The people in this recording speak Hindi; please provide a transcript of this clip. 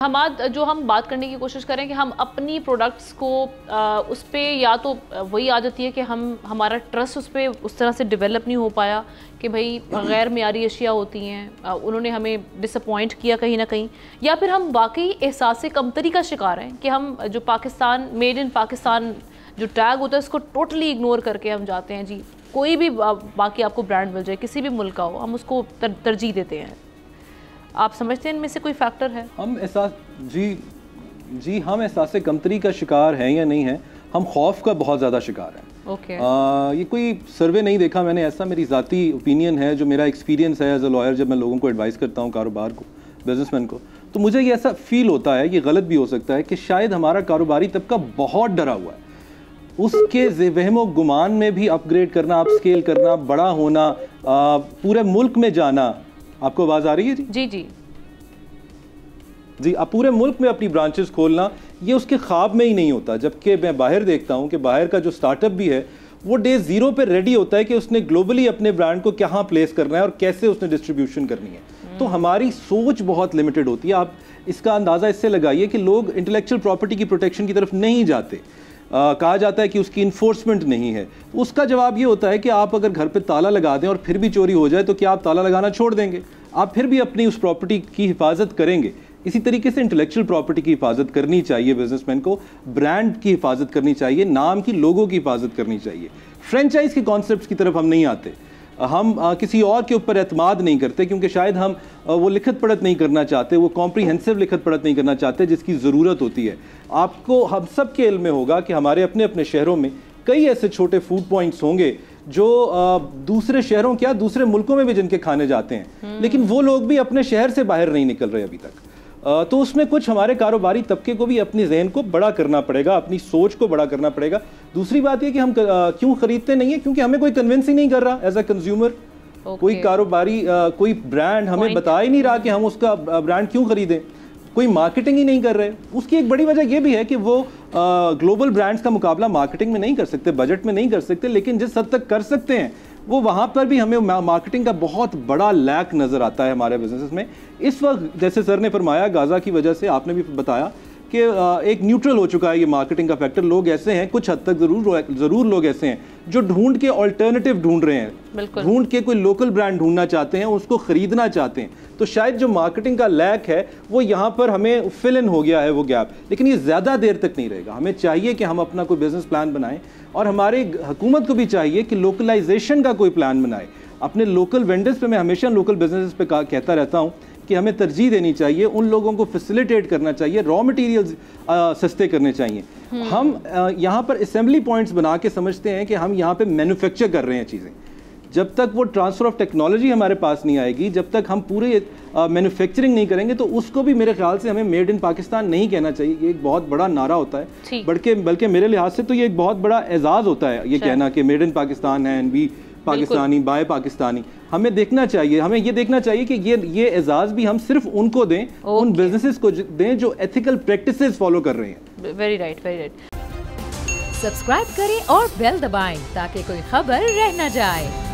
हमाद जो हम बात करने की कोशिश करें कि हम अपनी प्रोडक्ट्स को उस पर या तो वही आ जाती है कि हमारा ट्रस्ट उस पर उस तरह से डेवलप नहीं हो पाया कि भाई गैर मियारी अशिया होती हैं, उन्होंने हमें डिसअपॉइंट किया कहीं ना कहीं, या फिर हम वाकई एहसास कमतरी का शिकार हैं कि हम जो पाकिस्तान मेड इन पाकिस्तान जो टैग होता है उसको टोटली इग्नोर करके हम जाते हैं जी कोई भी बाकी आपको ब्रांड मिल जाए किसी भी मुल्क का हो हम उसको तरजीह देते हैं। आप समझते हैं इनमें से कोई फैक्टर है? हम एहसास कमतरी का शिकार हैं या नहीं है, हम खौफ का बहुत ज़्यादा शिकार हैं। ये कोई सर्वे नहीं देखा मैंने, ऐसा मेरी ज़ाती ओपिनियन है, जो मेरा एक्सपीरियंस है एज अ लॉयर जब मैं लोगों को एडवाइस करता हूँ कारोबार को, बिजनेसमैन को, तो मुझे ये ऐसा फील होता है, ये गलत भी हो सकता है कि शायद हमारा कारोबारी तबका बहुत डरा हुआ है। उसके वहमो गुमान में भी अपग्रेड करना, अपस्केल करना, बड़ा होना, पूरे मुल्क में जाना। आपको आवाज़ आ रही है जी? जी जी जी। अब पूरे मुल्क में अपनी ब्रांचेस खोलना ये उसके ख्वाब में ही नहीं होता, जबकि मैं बाहर देखता हूं कि बाहर का जो स्टार्टअप भी है वो डे ज़ीरो पे रेडी होता है कि उसने ग्लोबली अपने ब्रांड को कहाँ प्लेस करना है और कैसे उसने डिस्ट्रीब्यूशन करनी है। तो हमारी सोच बहुत लिमिटेड होती है। आप इसका अंदाज़ा इससे लगाइए कि लोग इंटेलेक्चुअल प्रॉपर्टी की प्रोटेक्शन की तरफ नहीं जाते। कहा जाता है कि उसकी इन्फोर्समेंट नहीं है। उसका जवाब ये होता है कि आप अगर घर पे ताला लगा दें और फिर भी चोरी हो जाए तो क्या आप ताला लगाना छोड़ देंगे? आप फिर भी अपनी उस प्रॉपर्टी की हिफाजत करेंगे। इसी तरीके से इंटेलेक्चुअल प्रॉपर्टी की हिफाजत करनी चाहिए बिजनेसमैन को, ब्रांड की हिफाजत करनी चाहिए, नाम की, लोगों की हिफाजत करनी चाहिए। फ्रेंचाइज के कॉन्सेप्ट की तरफ हम नहीं आते। हम किसी और के ऊपर एतमाद नहीं करते क्योंकि शायद हम वो लिखत पढ़त नहीं करना चाहते, वो कॉम्प्रीहेंसिव लिखत पढ़त नहीं करना चाहते जिसकी ज़रूरत होती है। आपको हम सब के इल्म में होगा कि हमारे अपने अपने शहरों में कई ऐसे छोटे फूड पॉइंट्स होंगे जो दूसरे शहरों क्या दूसरे मुल्कों में भी जिनके खाने जाते हैं, लेकिन वो लोग भी अपने शहर से बाहर नहीं निकल रहे अभी तक। तो उसमें कुछ हमारे कारोबारी तबके को भी अपनी जहन को बड़ा करना पड़ेगा, अपनी सोच को बड़ा करना पड़ेगा। दूसरी बात यह कि हम क्यों खरीदते नहीं है, क्योंकि हमें कोई कन्विंस ही नहीं कर रहा एज अ कंज्यूमर। कोई कारोबारी कोई ब्रांड हमें बता ही नहीं रहा कि हम उसका ब्रांड क्यों खरीदें, कोई मार्केटिंग ही नहीं कर रहे। उसकी एक बड़ी वजह यह भी है कि वो ग्लोबल ब्रांड्स का मुकाबला मार्केटिंग में नहीं कर सकते, बजट में नहीं कर सकते, लेकिन जिस हद तक कर सकते हैं वो वहाँ पर भी हमें मार्केटिंग का बहुत बड़ा लैक नज़र आता है हमारे बिजनेस में। इस वक्त जैसे सर ने फरमाया गाज़ा की वजह से, आपने भी बताया कि एक न्यूट्रल हो चुका है ये मार्केटिंग का फैक्टर। लोग ऐसे हैं, कुछ हद तक ज़रूर लोग ऐसे हैं जो ढूंढ के ऑल्टरनेटिव ढूंढ रहे हैं, ढूंढ के कोई लोकल ब्रांड ढूंढना चाहते हैं, उसको ख़रीदना चाहते हैं। तो शायद जो मार्केटिंग का लैक है वो यहाँ पर हमें फिल इन हो गया है वो गैप, लेकिन ये ज़्यादा देर तक नहीं रहेगा। हमें चाहिए कि हम अपना कोई बिजनेस प्लान बनाएं और हमारी हुकूमत को भी चाहिए कि लोकलाइजेशन का कोई प्लान बनाए। अपने लोकल वेंडर्स पे मैं हमेशा लोकल बिजनेस पे कहता रहता हूँ कि हमें तरजीह देनी चाहिए, उन लोगों को फैसिलिटेट करना चाहिए, रॉ मटेरियल्स सस्ते करने चाहिए। हम यहाँ पर असेंबली पॉइंट्स बना के समझते हैं कि हम यहाँ पे मैन्युफैक्चर कर रहे हैं चीज़ें। जब तक वो ट्रांसफ़र ऑफ टेक्नोलॉजी हमारे पास नहीं आएगी, जब तक हम पूरे मैन्युफैक्चरिंग नहीं करेंगे, तो उसको भी मेरे ख्याल से हमें मेड इन पाकिस्तान नहीं कहना चाहिए। ये एक बहुत बड़ा नारा होता है, बल्कि मेरे लिहाज से तो ये एक बहुत बड़ा एजाज़ होता है ये कहना कि मेड इन पाकिस्तान है and be Pakistani buy Pakistani. हमें देखना चाहिए, हमें ये देखना चाहिए कि ये एजाज़ भी हम सिर्फ उनको दें, उन बिजनेसेस को दें जो एथिकल प्रैक्टिसेस फॉलो कर रहे हैं। Very right, very right. Subscribe करें और बेल दबाएं ताकि कोई खबर रह न जाए।